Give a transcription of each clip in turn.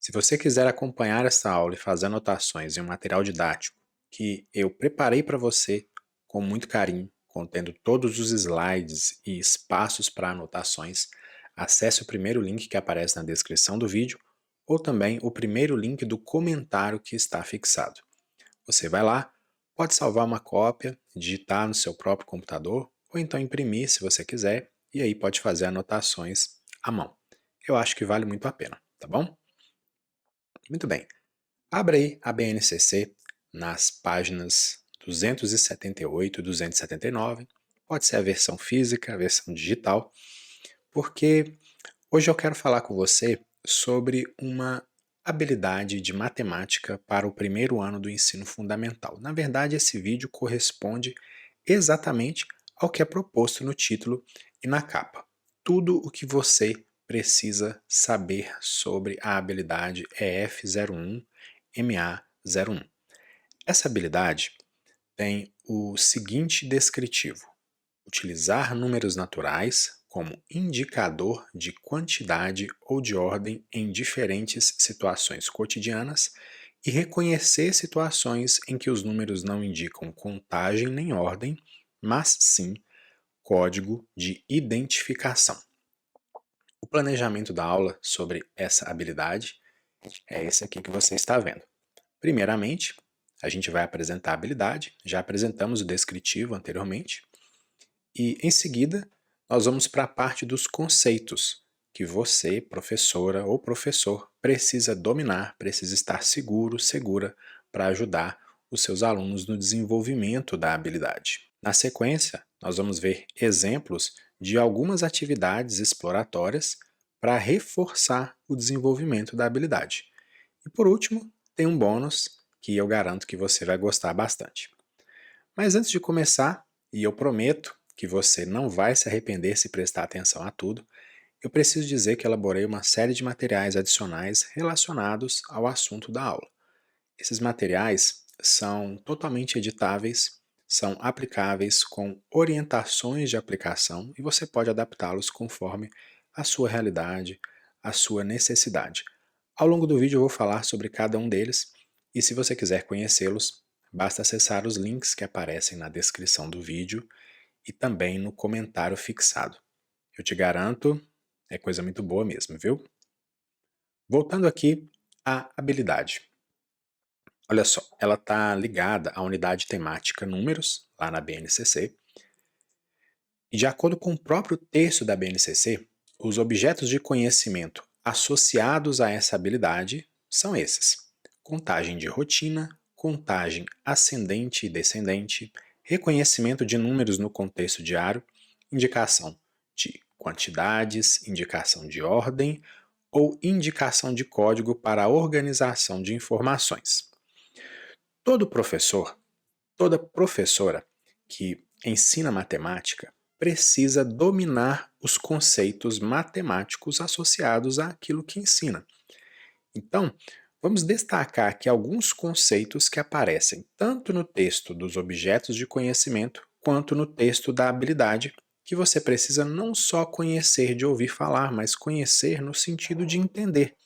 Se você quiser acompanhar essa aula e fazer anotações em um material didático que eu preparei para você com muito carinho, contendo todos os slides e espaços para anotações, acesse o primeiro link que aparece na descrição do vídeo ou também o primeiro link do comentário que está fixado. Você vai lá, pode salvar uma cópia, digitar no seu próprio computador ou então imprimir se você quiser e aí pode fazer anotações à mão. Eu acho que vale muito a pena, tá bom? Muito bem. Abra aí a BNCC nas páginas 278 e 279. Pode ser a versão física, a versão digital, porque hoje eu quero falar com você sobre uma habilidade de matemática para o primeiro ano do ensino fundamental. Na verdade, esse vídeo corresponde exatamente ao que é proposto no título e na capa. Tudo o que você precisa saber sobre a habilidade EF01 MA01. Essa habilidade tem o seguinte descritivo: utilizar números naturais como indicador de quantidade ou de ordem em diferentes situações cotidianas e reconhecer situações em que os números não indicam contagem nem ordem, mas sim código de identificação. O planejamento da aula sobre essa habilidade é esse aqui que você está vendo. Primeiramente, a gente vai apresentar a habilidade, já apresentamos o descritivo anteriormente, e em seguida nós vamos para a parte dos conceitos que você, professora ou professor, precisa dominar, precisa estar seguro, segura para ajudar os seus alunos no desenvolvimento da habilidade. Na sequência, nós vamos ver exemplos de algumas atividades exploratórias para reforçar o desenvolvimento da habilidade. E por último, tem um bônus que eu garanto que você vai gostar bastante. Mas antes de começar, e eu prometo que você não vai se arrepender se prestar atenção a tudo, eu preciso dizer que elaborei uma série de materiais adicionais relacionados ao assunto da aula. Esses materiais são totalmente editáveis, são aplicáveis com orientações de aplicação e você pode adaptá-los conforme a sua realidade, a sua necessidade. Ao longo do vídeo eu vou falar sobre cada um deles e se você quiser conhecê-los, basta acessar os links que aparecem na descrição do vídeo e também no comentário fixado. Eu te garanto, é coisa muito boa mesmo, viu? Voltando aqui à habilidade. Olha só, ela está ligada à unidade temática números, lá na BNCC, e de acordo com o próprio texto da BNCC, os objetos de conhecimento associados a essa habilidade são esses: contagem de rotina, contagem ascendente e descendente, reconhecimento de números no contexto diário, indicação de quantidades, indicação de ordem ou indicação de código para a organização de informações. Todo professor, toda professora que ensina matemática precisa dominar os conceitos matemáticos associados àquilo que ensina. Então, vamos destacar aqui alguns conceitos que aparecem tanto no texto dos objetos de conhecimento quanto no texto da habilidade, que você precisa não só conhecer de ouvir falar, mas conhecer no sentido de entender.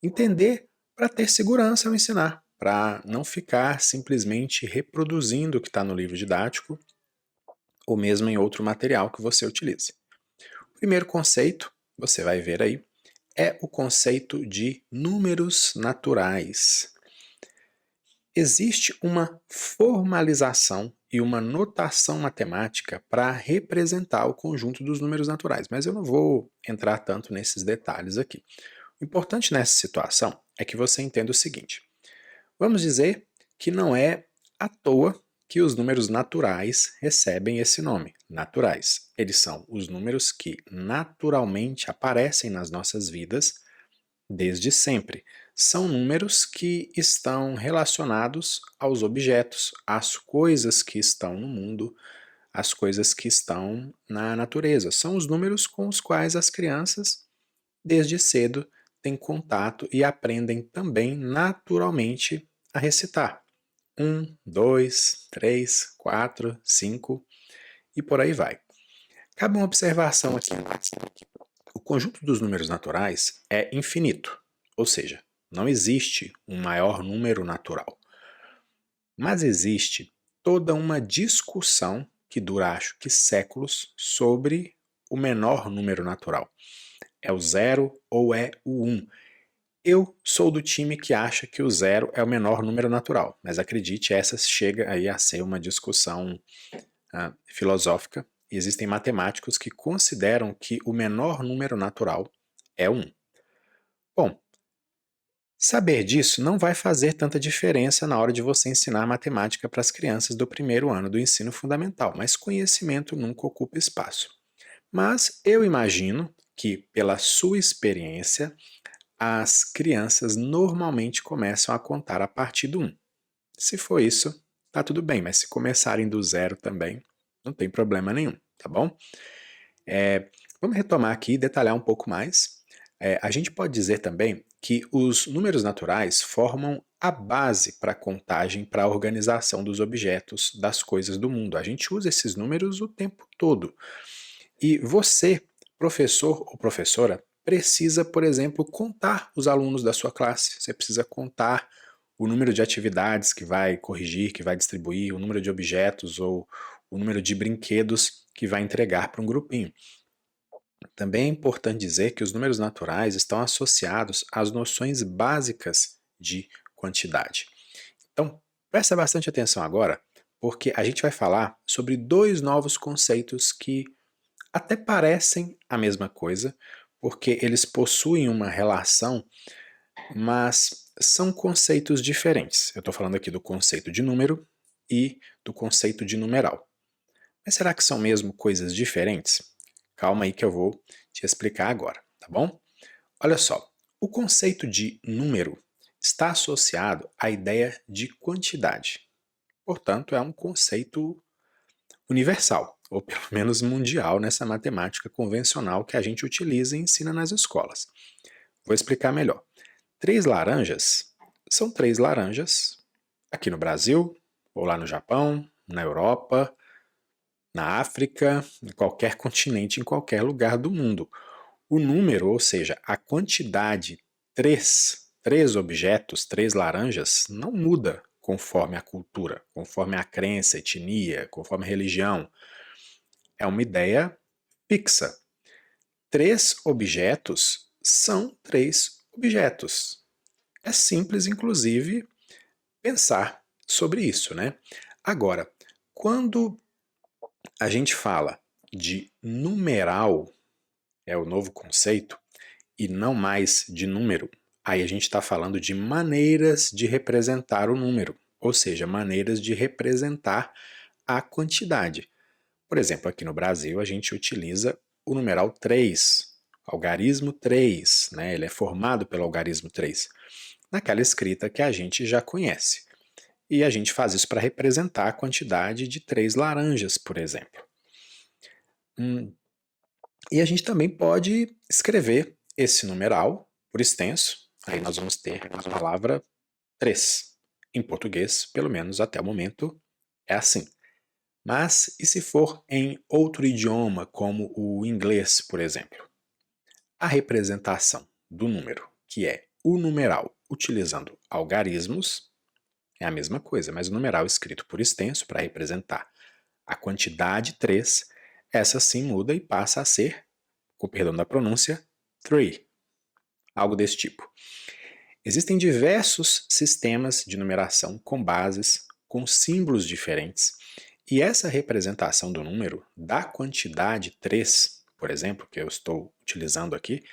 Entender para ter segurança ao ensinar, para não ficar simplesmente reproduzindo o que está no livro didático ou mesmo em outro material que você utilize. O primeiro conceito, você vai ver aí, é o conceito de números naturais. Existe uma formalização e uma notação matemática para representar o conjunto dos números naturais, mas eu não vou entrar tanto nesses detalhes aqui. O importante nessa situação é que você entenda o seguinte: vamos dizer que não é à toa que os números naturais recebem esse nome, naturais. Eles são os números que naturalmente aparecem nas nossas vidas desde sempre. São números que estão relacionados aos objetos, às coisas que estão no mundo, às coisas que estão na natureza. São os números com os quais as crianças, desde cedo, têm contato e aprendem também naturalmente a recitar. 1, 2, 3, 4, 5 e por aí vai. Cabe uma observação aqui. O conjunto dos números naturais é infinito, ou seja, Não existe um maior número natural. Mas existe toda uma discussão que dura, acho que séculos, sobre o menor número natural. É o zero ou é o 1? Eu sou do time que acha que o zero é o menor número natural, mas acredite, essa chega aí a ser uma discussão filosófica. Existem matemáticos que consideram que o menor número natural é 1. Bom, saber disso não vai fazer tanta diferença na hora de você ensinar matemática para as crianças do primeiro ano do ensino fundamental, mas conhecimento nunca ocupa espaço. Mas eu imagino que, pela sua experiência, as crianças normalmente começam a contar a partir do 1. Se for isso, tá tudo bem, mas se começarem do zero também, não tem problema nenhum, tá bom? Vamos retomar aqui e detalhar um pouco mais. A gente pode dizer também que os números naturais formam a base para a contagem, para a organização dos objetos, das coisas do mundo. A gente usa esses números o tempo todo. E você, professor ou professora, precisa, por exemplo, contar os alunos da sua classe. Você precisa contar o número de atividades que vai corrigir, que vai distribuir, o número de objetos ou o número de brinquedos que vai entregar para um grupinho. Também é importante dizer que os números naturais estão associados às noções básicas de quantidade. Então, presta bastante atenção agora, porque a gente vai falar sobre dois novos conceitos que até parecem a mesma coisa, porque eles possuem uma relação, mas são conceitos diferentes. Eu estou falando aqui do conceito de número e do conceito de numeral. Mas será que são mesmo coisas diferentes? Calma aí que eu vou te explicar agora, tá bom? Olha só, o conceito de número está associado à ideia de quantidade. Portanto, é um conceito universal, ou pelo menos mundial, nessa matemática convencional que a gente utiliza e ensina nas escolas. Vou explicar melhor. 3 laranjas são 3 laranjas aqui no Brasil, ou lá no Japão, na Europa, na África, em qualquer continente, em qualquer lugar do mundo. O número, ou seja, a quantidade 3 objetos, 3 laranjas, não muda conforme a cultura, conforme a crença, etnia, conforme a religião. É uma ideia fixa. 3 objetos são 3 objetos. É simples, inclusive, pensar sobre isso, né? Agora, quando a gente fala de numeral, é o novo conceito, e não mais de número, aí a gente está falando de maneiras de representar o número, ou seja, maneiras de representar a quantidade. Por exemplo, aqui no Brasil a gente utiliza o numeral 3, algarismo 3, né? Ele é formado pelo algarismo 3, naquela escrita que a gente já conhece. E a gente faz isso para representar a quantidade de 3 laranjas, por exemplo. E a gente também pode escrever esse numeral por extenso, aí nós vamos ter a palavra 3. Em português, pelo menos até o momento, é assim. Mas e se for em outro idioma, como o inglês, por exemplo? A representação do número, que é o numeral utilizando algarismos, é a mesma coisa, mas o numeral escrito por extenso para representar a quantidade 3, essa sim muda e passa a ser, com perdão da pronúncia, 3. Algo desse tipo. Existem diversos sistemas de numeração com bases, com símbolos diferentes, e essa representação do número, da quantidade 3, por exemplo, que eu estou utilizando aqui,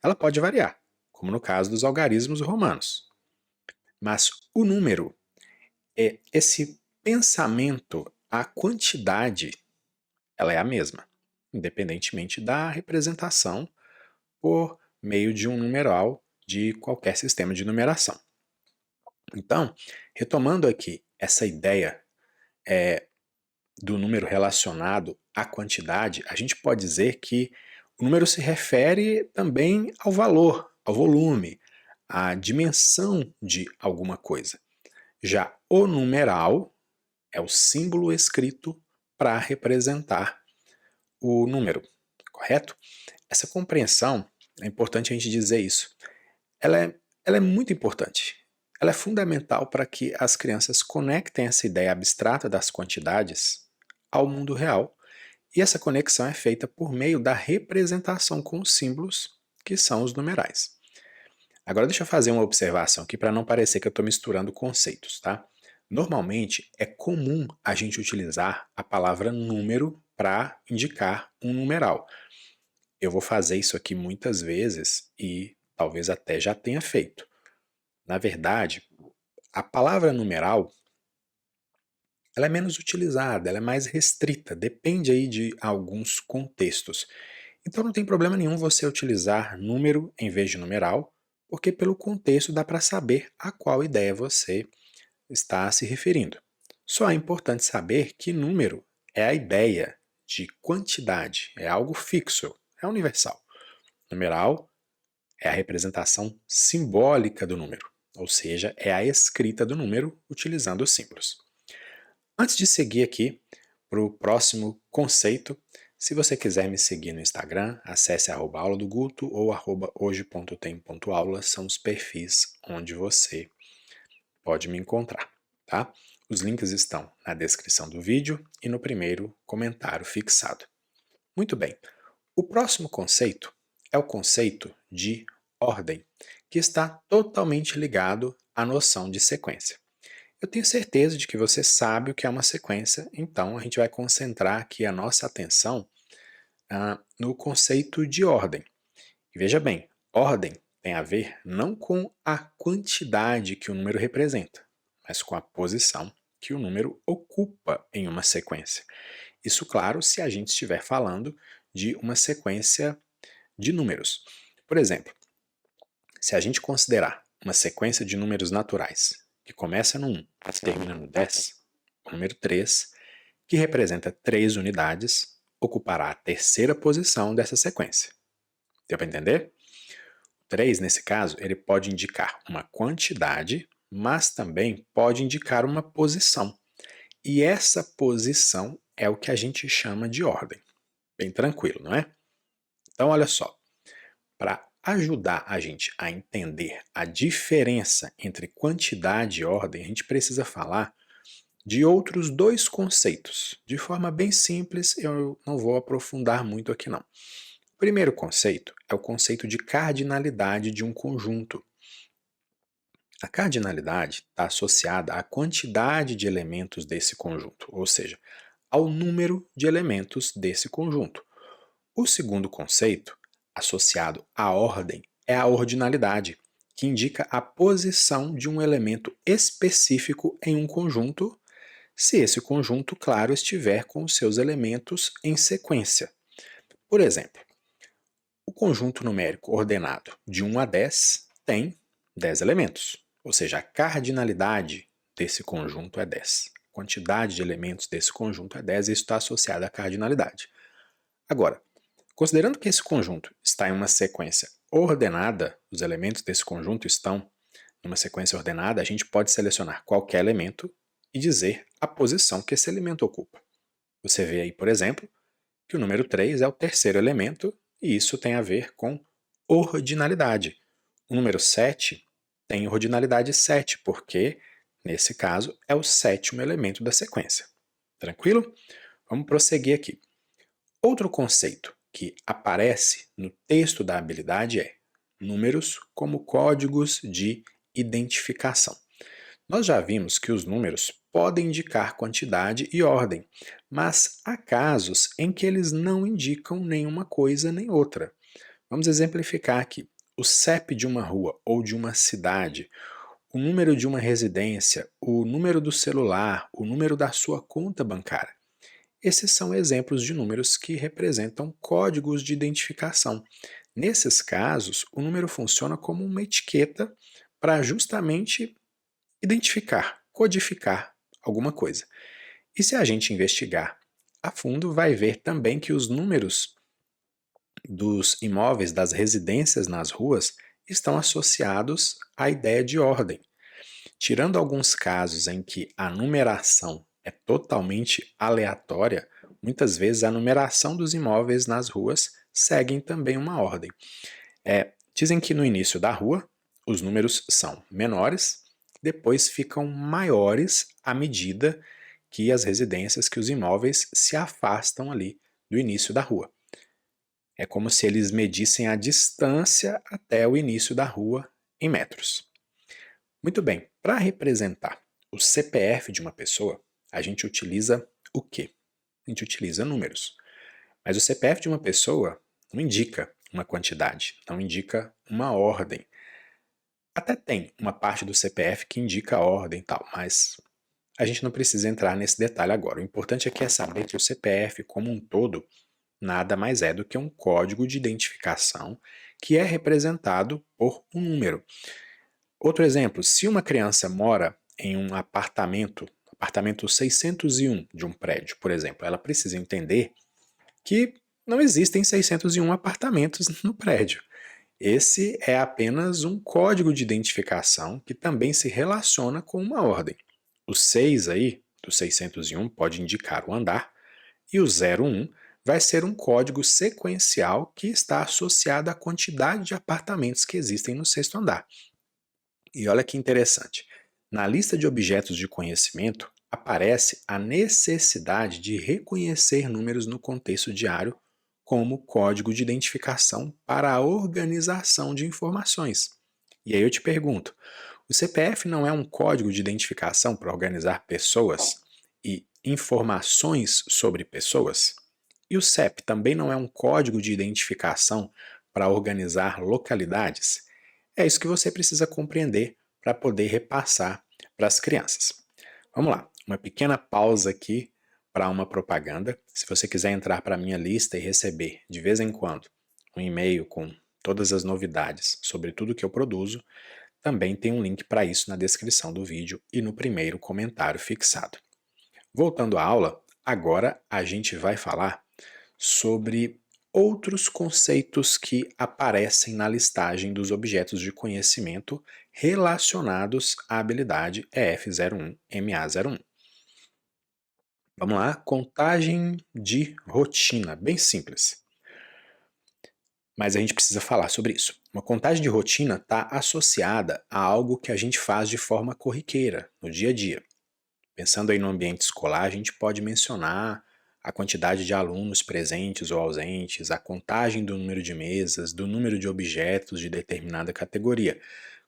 ela pode variar, como no caso dos algarismos romanos. Mas o número é esse pensamento, a quantidade, ela é a mesma, independentemente da representação por meio de um numeral de qualquer sistema de numeração. Então, retomando aqui essa ideia do número relacionado à quantidade, a gente pode dizer que o número se refere também ao valor, ao volume, à dimensão de alguma coisa. Já o numeral é o símbolo escrito para representar o número, correto? Essa compreensão, é importante a gente dizer isso, ela é ela é muito importante. Ela é fundamental para que as crianças conectem essa ideia abstrata das quantidades ao mundo real, e essa conexão é feita por meio da representação com os símbolos, que são os numerais. Agora deixa eu fazer uma observação aqui para não parecer que eu estou misturando conceitos, tá? Normalmente é comum a gente utilizar a palavra número para indicar um numeral. Eu vou fazer isso aqui muitas vezes e talvez até já tenha feito. Na verdade, a palavra numeral ela é menos utilizada, ela é mais restrita, depende aí de alguns contextos. Então não tem problema nenhum você utilizar número em vez de numeral, porque pelo contexto dá para saber a qual ideia você está se referindo. Só é importante saber que número é a ideia de quantidade, é algo fixo, é universal. Numeral é a representação simbólica do número, ou seja, é a escrita do número utilizando os símbolos. Antes de seguir aqui para o próximo conceito, se você quiser me seguir no Instagram, acesse @aula do Guto ou @hoje.tem.aula, são os perfis onde você pode me encontrar, tá? Os links estão na descrição do vídeo e no primeiro comentário fixado. Muito bem, o próximo conceito é o conceito de ordem, que está totalmente ligado à noção de sequência. Eu tenho certeza de que você sabe o que é uma sequência, então a gente vai concentrar aqui a nossa atenção no conceito de ordem. E veja bem, ordem tem a ver não com a quantidade que o número representa, mas com a posição que o número ocupa em uma sequência. Isso, claro, se a gente estiver falando de uma sequência de números. Por exemplo, se a gente considerar uma sequência de números naturais, que começa no 1 e termina no 10, o número 3, que representa 3 unidades, ocupará a terceira posição dessa sequência. Deu para entender? O 3, nesse caso, ele pode indicar uma quantidade, mas também pode indicar uma posição. E essa posição é o que a gente chama de ordem. Bem tranquilo, não é? Então, olha só. Para ajudar a gente a entender a diferença entre quantidade e ordem, a gente precisa falar de outros dois conceitos. De forma bem simples, eu não vou aprofundar muito aqui não. O primeiro conceito é o conceito de cardinalidade de um conjunto. A cardinalidade está associada à quantidade de elementos desse conjunto, ou seja, ao número de elementos desse conjunto. O segundo conceito, associado à ordem, é a ordinalidade, que indica a posição de um elemento específico em um conjunto, se esse conjunto, claro, estiver com os seus elementos em sequência. Por exemplo, o conjunto numérico ordenado de 1 a 10 tem 10 elementos, ou seja, a cardinalidade desse conjunto é 10. A quantidade de elementos desse conjunto é 10 e isso está associado à cardinalidade. Agora, considerando que esse conjunto está em uma sequência ordenada, os elementos desse conjunto estão numa sequência ordenada, a gente pode selecionar qualquer elemento e dizer a posição que esse elemento ocupa. Você vê aí, por exemplo, que o número 3 é o terceiro elemento e isso tem a ver com ordinalidade. O número 7 tem ordinalidade 7, porque, nesse caso, é o sétimo elemento da sequência. Tranquilo? Vamos prosseguir aqui. Outro conceito que aparece no texto da habilidade é números como códigos de identificação. Nós já vimos que os números podem indicar quantidade e ordem, mas há casos em que eles não indicam nenhuma coisa nem outra. Vamos exemplificar aqui. O CEP de uma rua ou de uma cidade, o número de uma residência, o número do celular, o número da sua conta bancária. Esses são exemplos de números que representam códigos de identificação. Nesses casos, o número funciona como uma etiqueta para justamente identificar, codificar alguma coisa. E se a gente investigar a fundo, vai ver também que os números dos imóveis, das residências nas ruas, estão associados à ideia de ordem. Tirando alguns casos em que a numeração é totalmente aleatória, muitas vezes a numeração dos imóveis nas ruas seguem também uma ordem. Dizem que no início da rua, os números são menores, depois ficam maiores à medida que as residências, que os imóveis se afastam ali do início da rua. É como se eles medissem a distância até o início da rua em metros. Muito bem, para representar o CPF de uma pessoa, a gente utiliza o quê? A gente utiliza números. Mas o CPF de uma pessoa não indica uma quantidade, não indica uma ordem. Até tem uma parte do CPF que indica a ordem e tal, mas a gente não precisa entrar nesse detalhe agora. O importante aqui é saber que o CPF como um todo nada mais é do que um código de identificação que é representado por um número. Outro exemplo, se uma criança mora em um apartamento 601 de um prédio, por exemplo, ela precisa entender que não existem 601 apartamentos no prédio. Esse é apenas um código de identificação que também se relaciona com uma ordem. O 6 aí, do 601, pode indicar o andar, e o 01 vai ser um código sequencial que está associado à quantidade de apartamentos que existem no sexto andar. E olha que interessante, na lista de objetos de conhecimento aparece a necessidade de reconhecer números no contexto diário como código de identificação para a organização de informações. E aí eu te pergunto, o CPF não é um código de identificação para organizar pessoas e informações sobre pessoas? E o CEP também não é um código de identificação para organizar localidades? É isso que você precisa compreender para poder repassar para as crianças. Vamos lá, uma pequena pausa aqui para uma propaganda. Se você quiser entrar para a minha lista e receber de vez em quando um e-mail com todas as novidades sobre tudo que eu produzo, também tem um link para isso na descrição do vídeo e no primeiro comentário fixado. Voltando à aula, agora a gente vai falar sobre outros conceitos que aparecem na listagem dos objetos de conhecimento relacionados à habilidade EF01-MA01. Vamos lá, contagem de rotina, bem simples. Mas a gente precisa falar sobre isso. Uma contagem de rotina está associada a algo que a gente faz de forma corriqueira, no dia a dia. Pensando aí no ambiente escolar, a gente pode mencionar a quantidade de alunos presentes ou ausentes, a contagem do número de mesas, do número de objetos de determinada categoria.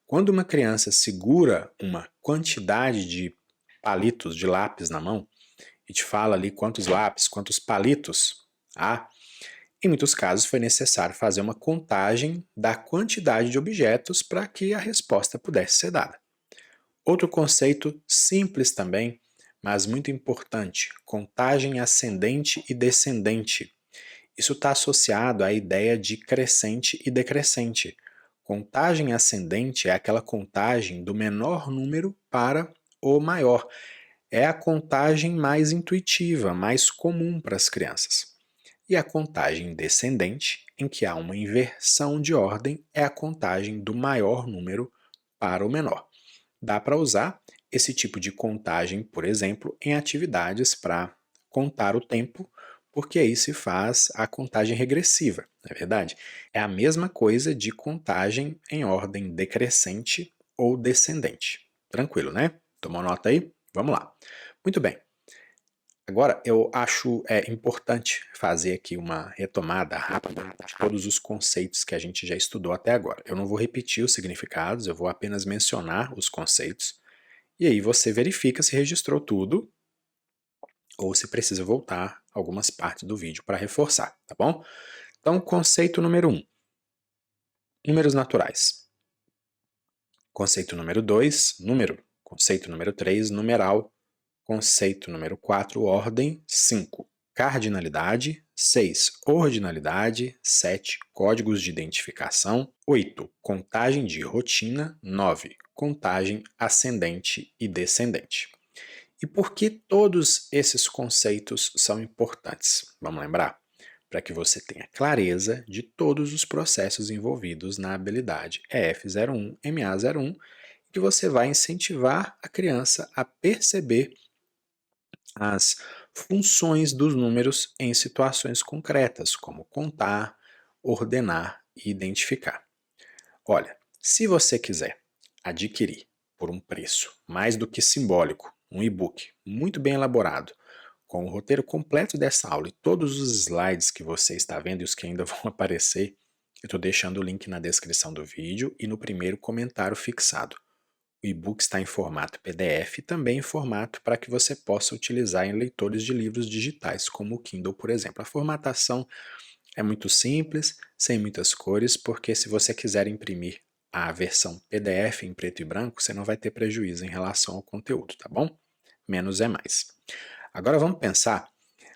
Quando uma criança segura uma quantidade de palitos de lápis na mão e te fala ali quantos lápis, quantos palitos há, em muitos casos foi necessário fazer uma contagem da quantidade de objetos para que a resposta pudesse ser dada. Outro conceito simples também, mas muito importante, contagem ascendente e descendente. Isso está associado à ideia de crescente e decrescente. Contagem ascendente é aquela contagem do menor número para o maior. É a contagem mais intuitiva, mais comum para as crianças. E a contagem descendente, em que há uma inversão de ordem, é a contagem do maior número para o menor. Dá para usar esse tipo de contagem, por exemplo, em atividades para contar o tempo, porque aí se faz a contagem regressiva, não é verdade? É a mesma coisa de contagem em ordem decrescente ou descendente. Tranquilo, né? Tomou nota aí? Vamos lá. Muito bem. Agora, eu acho importante fazer aqui uma retomada rápida de todos os conceitos que a gente já estudou até agora. Eu não vou repetir os significados, eu vou apenas mencionar os conceitos, e aí você verifica se registrou tudo ou se precisa voltar algumas partes do vídeo para reforçar, tá bom? Então, conceito número 1, números naturais. Conceito número 2, número. Conceito número 3, numeral. Conceito número 4, ordem. 5, cardinalidade. 6, ordinalidade. 7, códigos de identificação. 8, contagem de rotina. 9, contagem ascendente e descendente. E por que todos esses conceitos são importantes? Vamos lembrar? Para que você tenha clareza de todos os processos envolvidos na habilidade EF01, MA01, e que você vai incentivar a criança a perceber as funções dos números em situações concretas, como contar, ordenar e identificar. Olha, Se você quiser adquirir por um preço mais do que simbólico um e-book muito bem elaborado, com o roteiro completo dessa aula e todos os slides que você está vendo e os que ainda vão aparecer, eu estou deixando o link na descrição do vídeo e no primeiro comentário fixado. O e-book está em formato PDF e também em formato para que você possa utilizar em leitores de livros digitais, como o Kindle, por exemplo. A formatação é muito simples, sem muitas cores, porque se você quiser imprimir a versão PDF em preto e branco, você não vai ter prejuízo em relação ao conteúdo, tá bom? Menos é mais. Agora vamos pensar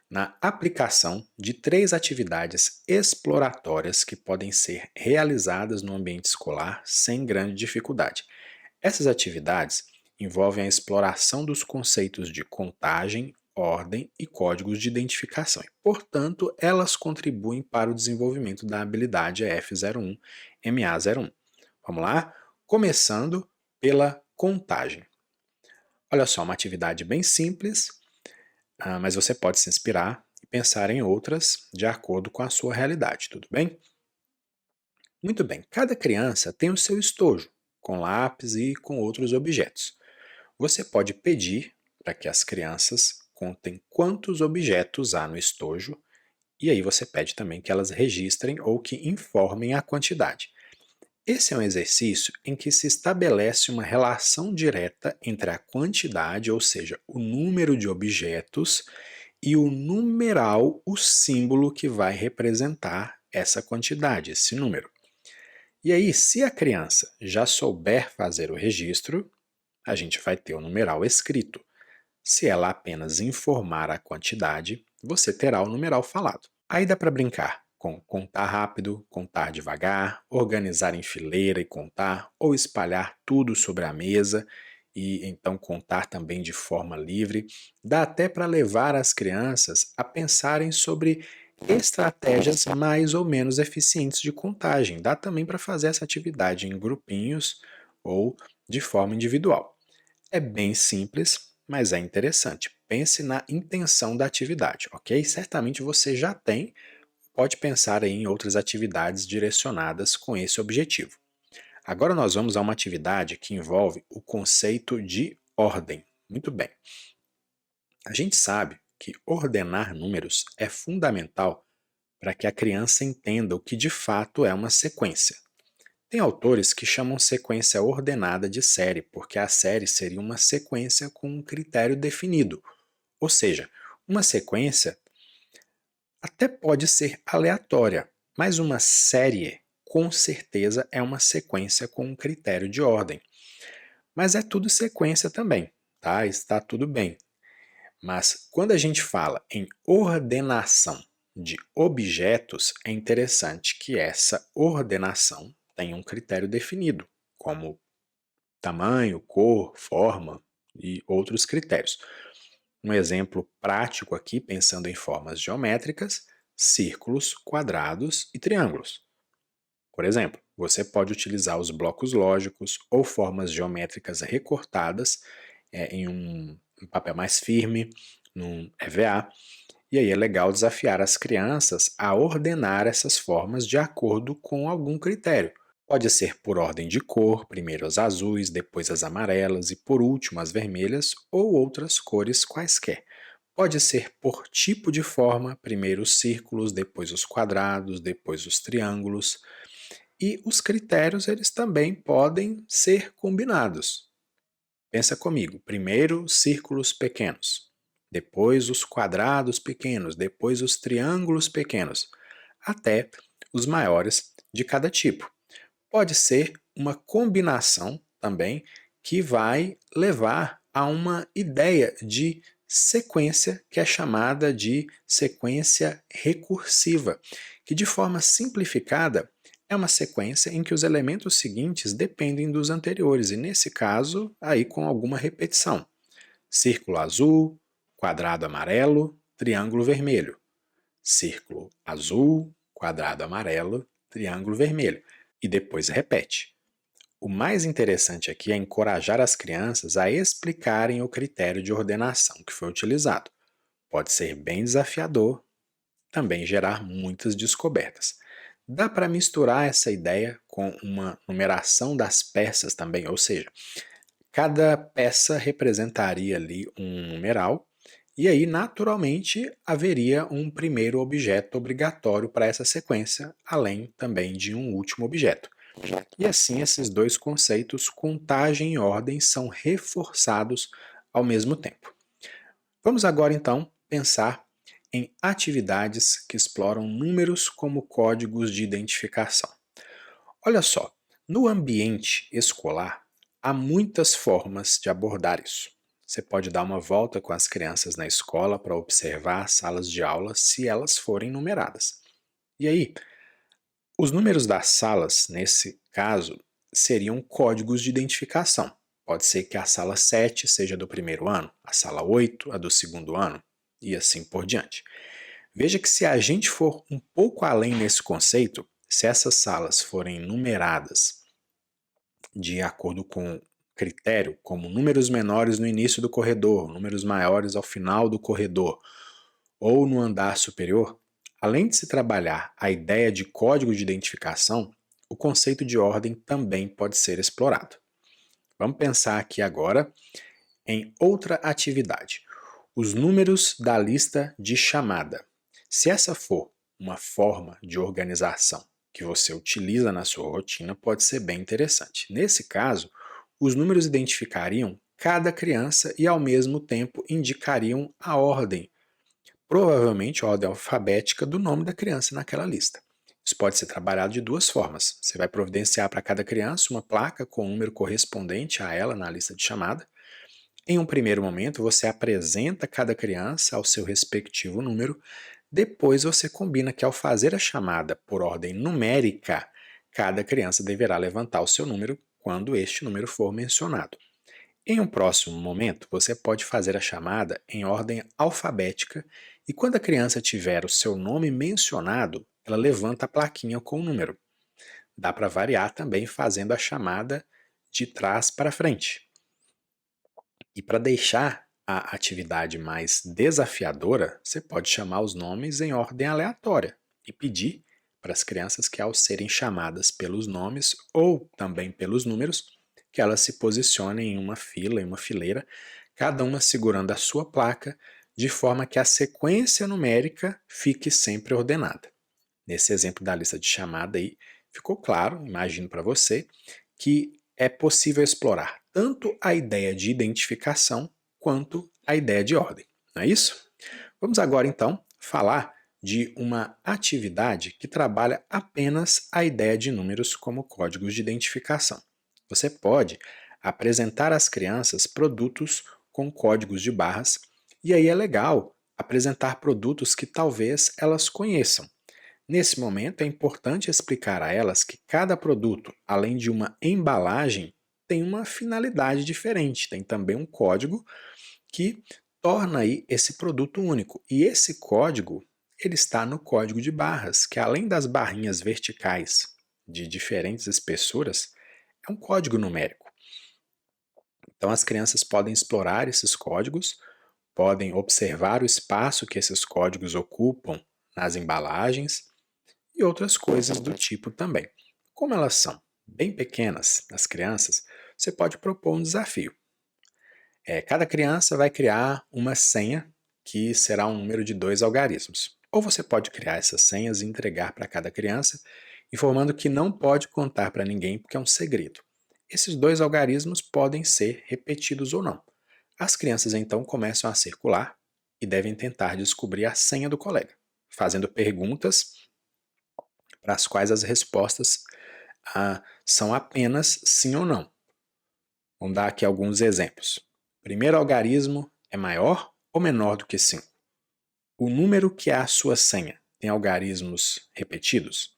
na aplicação de 3 atividades exploratórias que podem ser realizadas no ambiente escolar sem grande dificuldade. Essas atividades envolvem a exploração dos conceitos de contagem, ordem e códigos de identificação. Portanto, elas contribuem para o desenvolvimento da habilidade F01, MA01. Vamos lá? Começando pela contagem. Olha só, uma atividade bem simples, mas você pode se inspirar e pensar em outras de acordo com a sua realidade, tudo bem? Muito bem, cada criança tem o seu estojo, com lápis e com outros objetos. Você pode pedir para que as crianças contem quantos objetos há no estojo e aí você pede também que elas registrem ou que informem a quantidade. Esse é um exercício em que se estabelece uma relação direta entre a quantidade, ou seja, o número de objetos, e o numeral, o símbolo que vai representar essa quantidade, esse número. E aí, se a criança já souber fazer o registro, a gente vai ter o numeral escrito. Se ela apenas informar a quantidade, você terá o numeral falado. Aí dá para brincar com contar rápido, contar devagar, organizar em fileira e contar, ou espalhar tudo sobre a mesa e então contar também de forma livre. Dá até para levar as crianças a pensarem sobre estratégias mais ou menos eficientes de contagem. Dá também para fazer essa atividade em grupinhos ou de forma individual. É bem simples, mas é interessante. Pense na intenção da atividade, ok? Certamente você já tem, pode pensar aí em outras atividades direcionadas com esse objetivo. Agora nós vamos a uma atividade que envolve o conceito de ordem. Muito bem. A gente sabe que ordenar números é fundamental para que a criança entenda o que de fato é uma sequência. Tem autores que chamam sequência ordenada de série, porque a série seria uma sequência com um critério definido. Ou seja, uma sequência até pode ser aleatória, mas uma série com certeza é uma sequência com um critério de ordem. Mas é tudo sequência também, tá? Está tudo bem. Mas quando a gente fala em ordenação de objetos, é interessante que essa ordenação tenha um critério definido, como tamanho, cor, forma e outros critérios. Um exemplo prático aqui, pensando em formas geométricas, círculos, quadrados e triângulos. Por exemplo, você pode utilizar os blocos lógicos ou formas geométricas recortadas em um papel mais firme, num EVA, e aí é legal desafiar as crianças a ordenar essas formas de acordo com algum critério. Pode ser por ordem de cor, primeiro as azuis, depois as amarelas e por último as vermelhas ou outras cores quaisquer. Pode ser por tipo de forma, primeiro os círculos, depois os quadrados, depois os triângulos. E os critérios eles também podem ser combinados. Pensa comigo, primeiro círculos pequenos, depois os quadrados pequenos, depois os triângulos pequenos, até os maiores de cada tipo. Pode ser uma combinação também que vai levar a uma ideia de sequência que é chamada de sequência recursiva, que de forma simplificada é uma sequência em que os elementos seguintes dependem dos anteriores, e nesse caso, aí com alguma repetição. Círculo azul, quadrado amarelo, triângulo vermelho. Círculo azul, quadrado amarelo, triângulo vermelho. E depois repete. O mais interessante aqui é encorajar as crianças a explicarem o critério de ordenação que foi utilizado. Pode ser bem desafiador, também gerar muitas descobertas. Dá para misturar essa ideia com uma numeração das peças também, ou seja, cada peça representaria ali um numeral, e aí naturalmente haveria um primeiro objeto obrigatório para essa sequência, além também de um último objeto. E assim esses dois conceitos, contagem e ordem, são reforçados ao mesmo tempo. Vamos agora então pensar em atividades que exploram números como códigos de identificação. Olha só, no ambiente escolar há muitas formas de abordar isso. Você pode dar uma volta com as crianças na escola para observar as salas de aula se elas forem numeradas. E aí, os números das salas, nesse caso, seriam códigos de identificação. Pode ser que a sala 7 seja do primeiro ano, a sala 8 a do segundo ano, e assim por diante. Veja que se a gente for um pouco além nesse conceito, se essas salas forem numeradas de acordo com critério, como números menores no início do corredor, números maiores ao final do corredor, ou no andar superior, além de se trabalhar a ideia de código de identificação, o conceito de ordem também pode ser explorado. Vamos pensar aqui agora em outra atividade, os números da lista de chamada. Se essa for uma forma de organização que você utiliza na sua rotina, pode ser bem interessante. Nesse caso, os números identificariam cada criança e, ao mesmo tempo, indicariam a ordem, provavelmente a ordem alfabética do nome da criança naquela lista. Isso pode ser trabalhado de duas formas. Você vai providenciar para cada criança uma placa com o número correspondente a ela na lista de chamada. Em um primeiro momento, você apresenta cada criança ao seu respectivo número. Depois, você combina que, ao fazer a chamada por ordem numérica, cada criança deverá levantar o seu número quando este número for mencionado. Em um próximo momento, você pode fazer a chamada em ordem alfabética e, quando a criança tiver o seu nome mencionado, ela levanta a plaquinha com o número. Dá para variar também fazendo a chamada de trás para frente. E para deixar a atividade mais desafiadora, você pode chamar os nomes em ordem aleatória e pedir para as crianças que, ao serem chamadas pelos nomes ou também pelos números, que elas se posicionem em uma fila, em uma fileira, cada uma segurando a sua placa, de forma que a sequência numérica fique sempre ordenada. Nesse exemplo da lista de chamada aí, ficou claro, imagino para você, que é possível explorar tanto a ideia de identificação quanto a ideia de ordem, não é isso? Vamos agora então falar de uma atividade que trabalha apenas a ideia de números como códigos de identificação. Você pode apresentar às crianças produtos com códigos de barras, e aí é legal apresentar produtos que talvez elas conheçam. Nesse momento, é importante explicar a elas que cada produto, além de uma embalagem, tem uma finalidade diferente, tem também um código que torna aí esse produto único. E esse código, ele está no código de barras, que além das barrinhas verticais de diferentes espessuras, é um código numérico. Então as crianças podem explorar esses códigos, podem observar o espaço que esses códigos ocupam nas embalagens, e outras coisas do tipo também. Como elas são bem pequenas, as crianças, você pode propor um desafio. Cada criança vai criar uma senha que será um número de 2 algarismos. Ou você pode criar essas senhas e entregar para cada criança, informando que não pode contar para ninguém porque é um segredo. Esses 2 algarismos podem ser repetidos ou não. As crianças então começam a circular e devem tentar descobrir a senha do colega, fazendo perguntas para as quais as respostas são apenas sim ou não. Vamos dar aqui alguns exemplos. O primeiro algarismo é maior ou menor do que 5? O número que é a sua senha tem algarismos repetidos?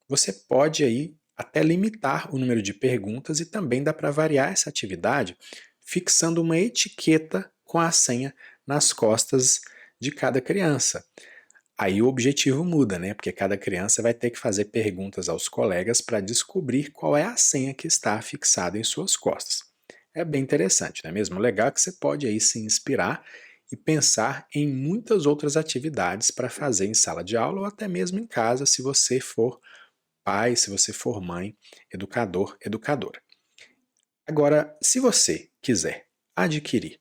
Você pode aí até limitar o número de perguntas e também dá para variar essa atividade fixando uma etiqueta com a senha nas costas de cada criança. Aí o objetivo muda, né? Porque cada criança vai ter que fazer perguntas aos colegas para descobrir qual é a senha que está fixada em suas costas. É bem interessante, não é mesmo? Legal é que você pode aí se inspirar e pensar em muitas outras atividades para fazer em sala de aula ou até mesmo em casa, se você for pai, se você for mãe, educador, educadora. Agora, se você quiser adquirir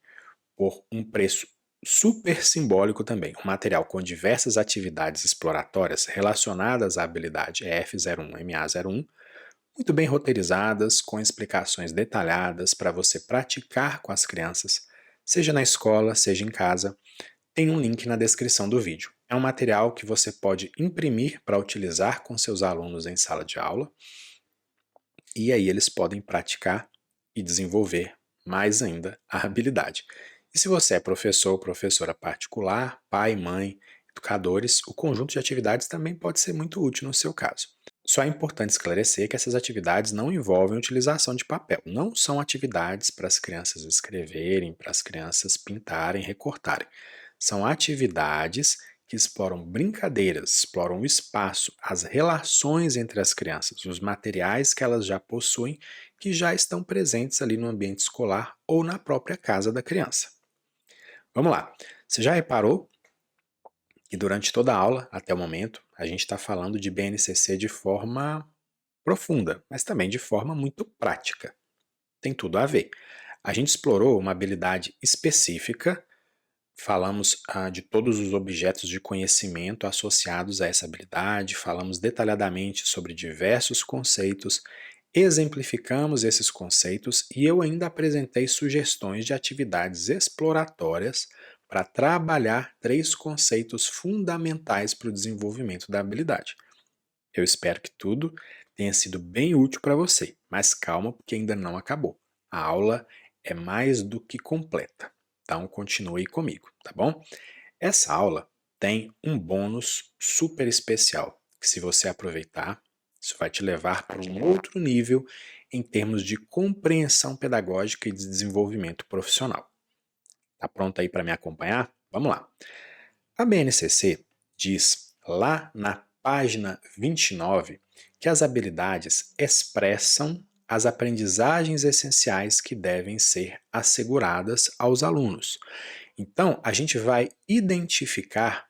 por um preço super simbólico também, um material com diversas atividades exploratórias relacionadas à habilidade EF01 MA01, muito bem roteirizadas, com explicações detalhadas para você praticar com as crianças, seja na escola, seja em casa, tem um link na descrição do vídeo. É um material que você pode imprimir para utilizar com seus alunos em sala de aula, e aí eles podem praticar e desenvolver mais ainda a habilidade. E se você é professor ou professora particular, pai, mãe, educadores, o conjunto de atividades também pode ser muito útil no seu caso. Só é importante esclarecer que essas atividades não envolvem utilização de papel. Não são atividades para as crianças escreverem, para as crianças pintarem, recortarem. São atividades que exploram brincadeiras, exploram o espaço, as relações entre as crianças, os materiais que elas já possuem, que já estão presentes ali no ambiente escolar ou na própria casa da criança. Vamos lá. Você já reparou que durante toda a aula, até o momento, a gente está falando de BNCC de forma profunda, mas também de forma muito prática. Tem tudo a ver. A gente explorou uma habilidade específica, falamos de todos os objetos de conhecimento associados a essa habilidade, falamos detalhadamente sobre diversos conceitos, exemplificamos esses conceitos e eu ainda apresentei sugestões de atividades exploratórias para trabalhar 3 conceitos fundamentais para o desenvolvimento da habilidade. Eu espero que tudo tenha sido bem útil para você, mas calma porque ainda não acabou. A aula é mais do que completa, então continue comigo, tá bom? Essa aula tem um bônus super especial, que se você aproveitar, isso vai te levar para um outro nível em termos de compreensão pedagógica e de desenvolvimento profissional. Tá pronto aí para me acompanhar? Vamos lá. A BNCC diz lá na página 29 que as habilidades expressam as aprendizagens essenciais que devem ser asseguradas aos alunos. Então, a gente vai identificar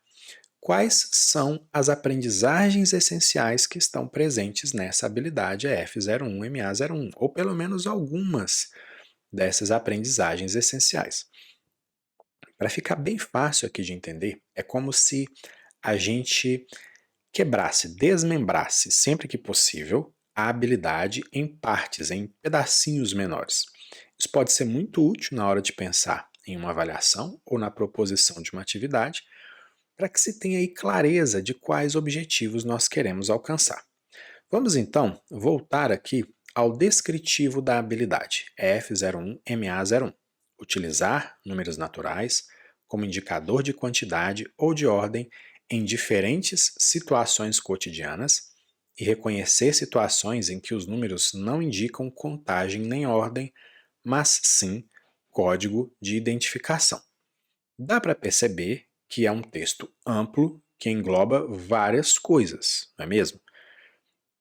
quais são as aprendizagens essenciais que estão presentes nessa habilidade EF01 MA01, ou pelo menos algumas dessas aprendizagens essenciais. Para ficar bem fácil aqui de entender, é como se a gente quebrasse, desmembrasse sempre que possível a habilidade em partes, em pedacinhos menores. Isso pode ser muito útil na hora de pensar em uma avaliação ou na proposição de uma atividade, para que se tenha aí clareza de quais objetivos nós queremos alcançar. Vamos então voltar aqui ao descritivo da habilidade F01MA01. Utilizar números naturais como indicador de quantidade ou de ordem em diferentes situações cotidianas e reconhecer situações em que os números não indicam contagem nem ordem, mas sim código de identificação. Dá para perceber que é um texto amplo que engloba várias coisas, não é mesmo?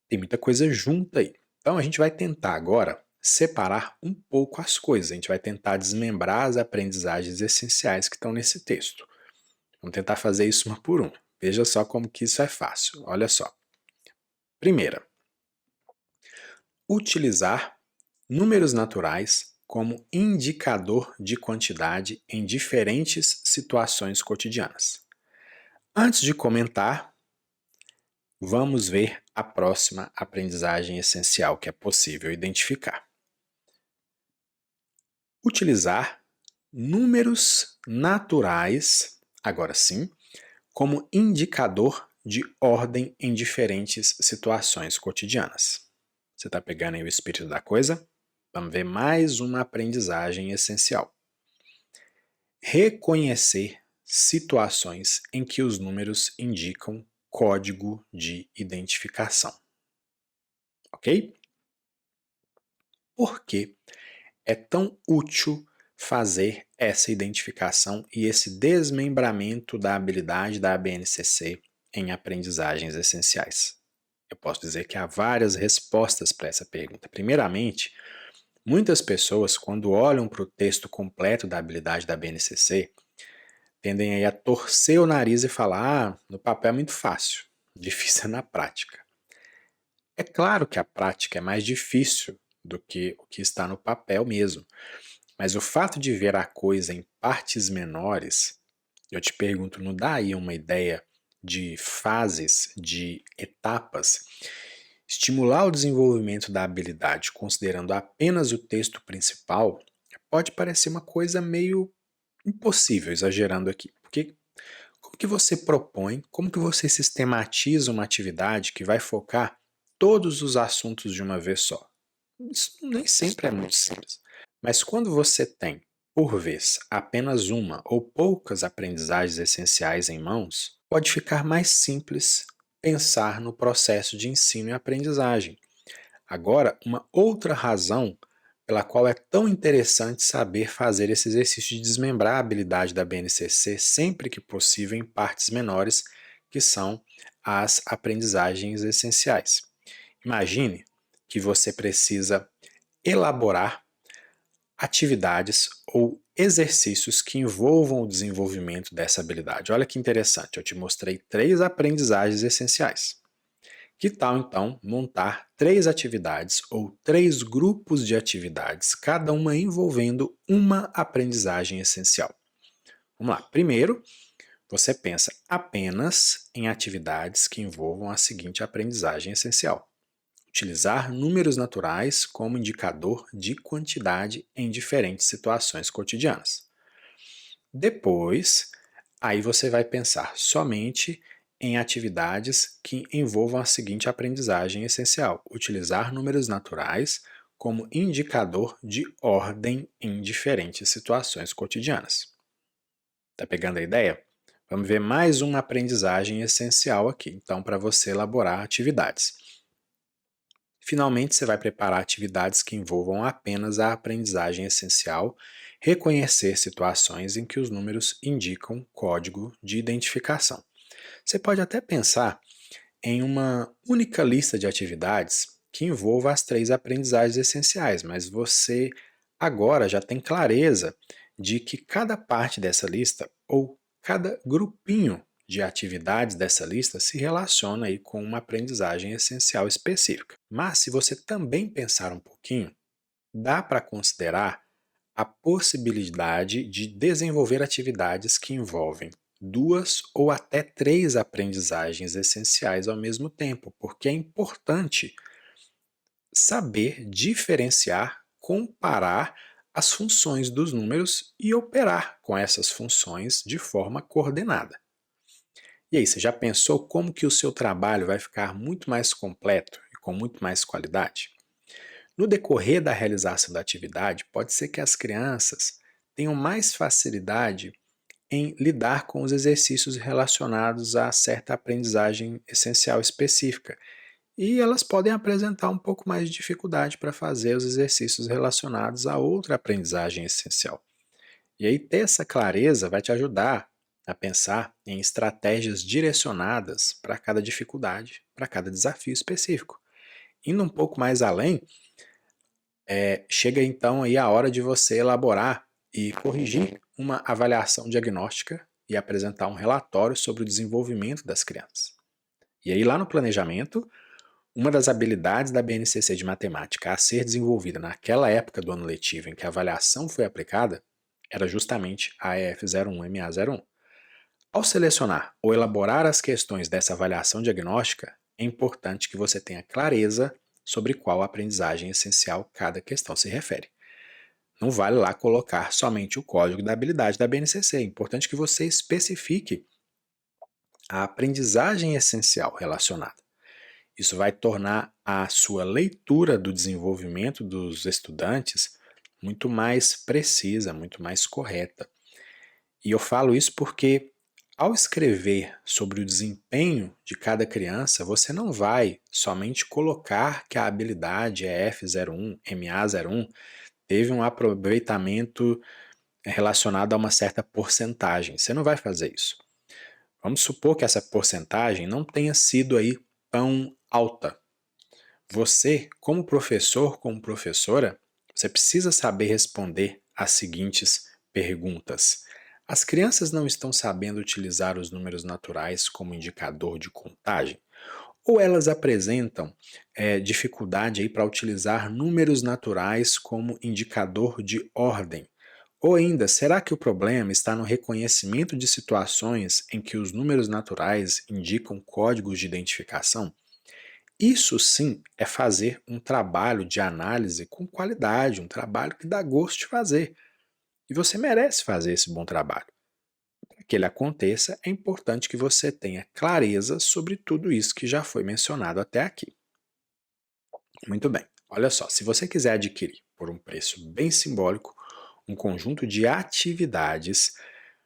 Tem muita coisa junta aí. Então a gente vai tentar agora separar um pouco as coisas. A gente vai tentar desmembrar as aprendizagens essenciais que estão nesse texto. Vamos tentar fazer isso uma por uma. Veja só como que isso é fácil. Olha só. Primeira, utilizar números naturais como indicador de quantidade em diferentes situações cotidianas. Antes de comentar, vamos ver a próxima aprendizagem essencial que é possível identificar. Utilizar números naturais, agora sim, como indicador de ordem em diferentes situações cotidianas. Você está pegando aí o espírito da coisa? Vamos ver mais uma aprendizagem essencial. Reconhecer situações em que os números indicam código de identificação. Ok? Por que é tão útil fazer essa identificação e esse desmembramento da habilidade da BNCC em aprendizagens essenciais? Eu posso dizer que há várias respostas para essa pergunta. Primeiramente, muitas pessoas, quando olham para o texto completo da habilidade da BNCC, tendem aí a torcer o nariz e falar: no papel é muito fácil, difícil é na prática. É claro que a prática é mais difícil do que o que está no papel mesmo, mas o fato de ver a coisa em partes menores, eu te pergunto, não dá aí uma ideia de fases, de etapas? Estimular o desenvolvimento da habilidade considerando apenas o texto principal pode parecer uma coisa meio impossível, exagerando aqui, porque como que você propõe, como que você sistematiza uma atividade que vai focar todos os assuntos de uma vez só? Isso nem sempre é muito simples. Mas quando você tem, por vez, apenas uma ou poucas aprendizagens essenciais em mãos, pode ficar mais simples pensar no processo de ensino e aprendizagem. Agora, uma outra razão pela qual é tão interessante saber fazer esse exercício de desmembrar a habilidade da BNCC sempre que possível em partes menores, que são as aprendizagens essenciais. Imagine que você precisa elaborar atividades ou exercícios que envolvam o desenvolvimento dessa habilidade. Olha que interessante, eu te mostrei 3 aprendizagens essenciais. Que tal então montar 3 atividades ou 3 grupos de atividades, cada uma envolvendo uma aprendizagem essencial? Vamos lá. Primeiro, você pensa apenas em atividades que envolvam a seguinte aprendizagem essencial: utilizar números naturais como indicador de quantidade em diferentes situações cotidianas. Depois, aí você vai pensar somente em atividades que envolvam a seguinte aprendizagem essencial: utilizar números naturais como indicador de ordem em diferentes situações cotidianas. Tá pegando a ideia? Vamos ver mais uma aprendizagem essencial aqui, então, para você elaborar atividades. Finalmente, você vai preparar atividades que envolvam apenas a aprendizagem essencial, reconhecer situações em que os números indicam código de identificação. Você pode até pensar em uma única lista de atividades que envolva as 3 aprendizagens essenciais, mas você agora já tem clareza de que cada parte dessa lista ou cada grupinho de atividades dessa lista se relaciona aí com uma aprendizagem essencial específica. Mas se você também pensar um pouquinho, dá para considerar a possibilidade de desenvolver atividades que envolvem 2 ou até 3 aprendizagens essenciais ao mesmo tempo, porque é importante saber diferenciar, comparar as funções dos números e operar com essas funções de forma coordenada. E aí, você já pensou como que o seu trabalho vai ficar muito mais completo e com muito mais qualidade? No decorrer da realização da atividade, pode ser que as crianças tenham mais facilidade em lidar com os exercícios relacionados a certa aprendizagem essencial específica, e elas podem apresentar um pouco mais de dificuldade para fazer os exercícios relacionados a outra aprendizagem essencial. E aí, ter essa clareza vai te ajudar a pensar em estratégias direcionadas para cada dificuldade, para cada desafio específico. Indo um pouco mais além, chega então aí a hora de você elaborar e corrigir uma avaliação diagnóstica e apresentar um relatório sobre o desenvolvimento das crianças. E aí, lá no planejamento, uma das habilidades da BNCC de matemática a ser desenvolvida naquela época do ano letivo em que a avaliação foi aplicada era justamente a EF01MA01. Ao selecionar ou elaborar as questões dessa avaliação diagnóstica, é importante que você tenha clareza sobre qual aprendizagem essencial cada questão se refere. Não vale lá colocar somente o código da habilidade da BNCC, é importante que você especifique a aprendizagem essencial relacionada. Isso vai tornar a sua leitura do desenvolvimento dos estudantes muito mais precisa, muito mais correta. E eu falo isso porque, ao escrever sobre o desempenho de cada criança, você não vai somente colocar que a habilidade é F01, MA01, teve um aproveitamento relacionado a uma certa porcentagem. Você não vai fazer isso. Vamos supor que essa porcentagem não tenha sido aí tão alta. Você, como professor, como professora, você precisa saber responder às seguintes perguntas. As crianças não estão sabendo utilizar os números naturais como indicador de contagem? Ou elas apresentam dificuldade para utilizar números naturais como indicador de ordem? Ou ainda, será que o problema está no reconhecimento de situações em que os números naturais indicam códigos de identificação? Isso sim é fazer um trabalho de análise com qualidade, um trabalho que dá gosto de fazer. E você merece fazer esse bom trabalho. Para que ele aconteça, é importante que você tenha clareza sobre tudo isso que já foi mencionado até aqui. Muito bem, olha só, se você quiser adquirir por um preço bem simbólico um conjunto de atividades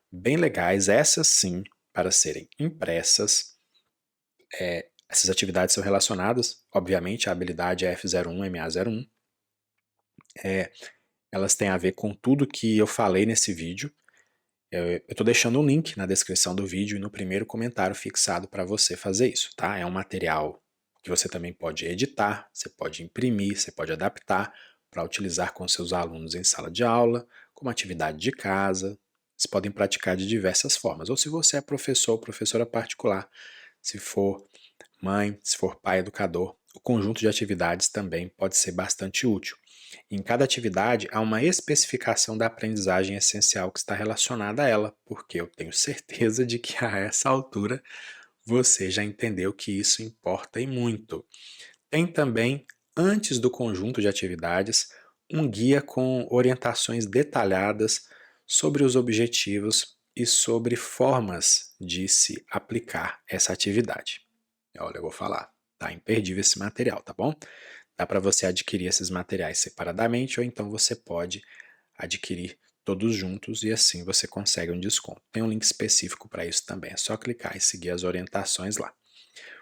bem legais, essas sim, para serem impressas, essas atividades são relacionadas, obviamente, à habilidade F01, MA01, elas têm a ver com tudo que eu falei nesse vídeo. Eu estou deixando um link na descrição do vídeo e no primeiro comentário fixado para você fazer isso, tá? É um material que você também pode editar, você pode imprimir, você pode adaptar para utilizar com seus alunos em sala de aula, como atividade de casa. Vocês podem praticar de diversas formas. Ou se você é professor ou professora particular, se for mãe, se for pai educador, o conjunto de atividades também pode ser bastante útil. Em cada atividade há uma especificação da aprendizagem essencial que está relacionada a ela, porque eu tenho certeza de que a essa altura você já entendeu que isso importa e muito. Tem também, antes do conjunto de atividades, um guia com orientações detalhadas sobre os objetivos e sobre formas de se aplicar essa atividade. Olha, eu vou falar, tá imperdível esse material, tá bom? Dá para você adquirir esses materiais separadamente ou então você pode adquirir todos juntos e assim você consegue um desconto. Tem um link específico para isso também, é só clicar e seguir as orientações lá.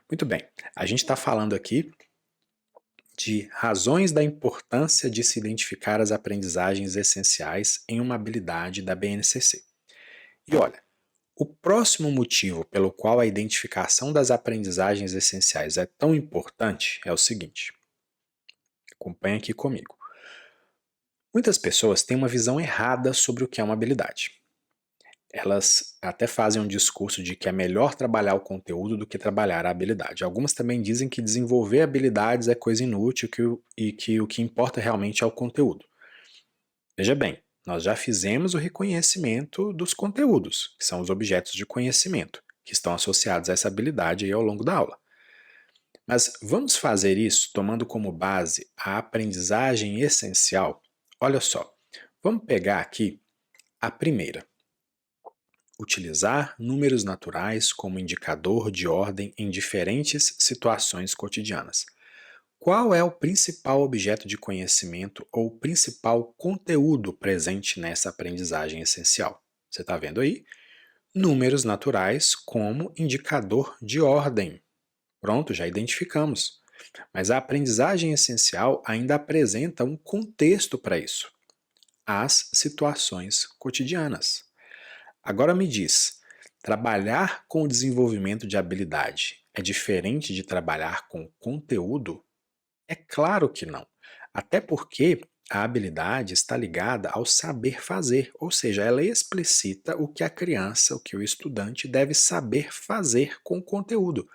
Muito bem, a gente está falando aqui de razões da importância de se identificar as aprendizagens essenciais em uma habilidade da BNCC. E olha, o próximo motivo pelo qual a identificação das aprendizagens essenciais é tão importante é o seguinte. Acompanhe aqui comigo. Muitas pessoas têm uma visão errada sobre o que é uma habilidade. Elas até fazem um discurso de que é melhor trabalhar o conteúdo do que trabalhar a habilidade. Algumas também dizem que desenvolver habilidades é coisa inútil e que o que importa realmente é o conteúdo. Veja bem, nós já fizemos o reconhecimento dos conteúdos, que são os objetos de conhecimento, que estão associados a essa habilidade aí ao longo da aula. Mas vamos fazer isso tomando como base a aprendizagem essencial? Olha só, vamos pegar aqui a primeira. Utilizar números naturais como indicador de ordem em diferentes situações cotidianas. Qual é o principal objeto de conhecimento ou principal conteúdo presente nessa aprendizagem essencial? Você está vendo aí? Números naturais como indicador de ordem. Pronto, já identificamos. Mas a aprendizagem essencial ainda apresenta um contexto para isso: as situações cotidianas. Agora me diz, trabalhar com o desenvolvimento de habilidade é diferente de trabalhar com conteúdo? É claro que não. Até porque a habilidade está ligada ao saber fazer, ou seja, ela explicita o que a criança, o que o estudante deve saber fazer com o conteúdo.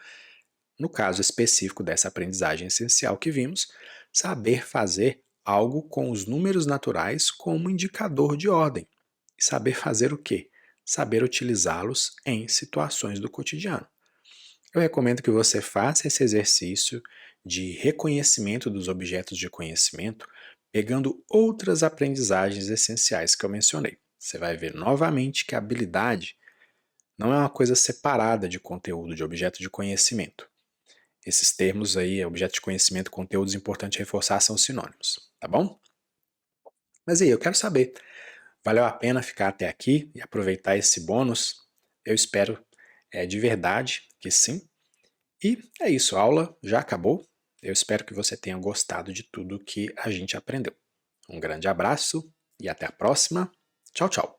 No caso específico dessa aprendizagem essencial que vimos, saber fazer algo com os números naturais como indicador de ordem. E saber fazer o quê? Saber utilizá-los em situações do cotidiano. Eu recomendo que você faça esse exercício de reconhecimento dos objetos de conhecimento, pegando outras aprendizagens essenciais que eu mencionei. Você vai ver novamente que a habilidade não é uma coisa separada de conteúdo, de objeto de conhecimento. Esses termos aí, objeto de conhecimento, conteúdos, importante reforçar, são sinônimos, tá bom? Mas aí, eu quero saber, valeu a pena ficar até aqui e aproveitar esse bônus? Eu espero de verdade que sim. E é isso, a aula já acabou. Eu espero que você tenha gostado de tudo que a gente aprendeu. Um grande abraço e até a próxima. Tchau, tchau.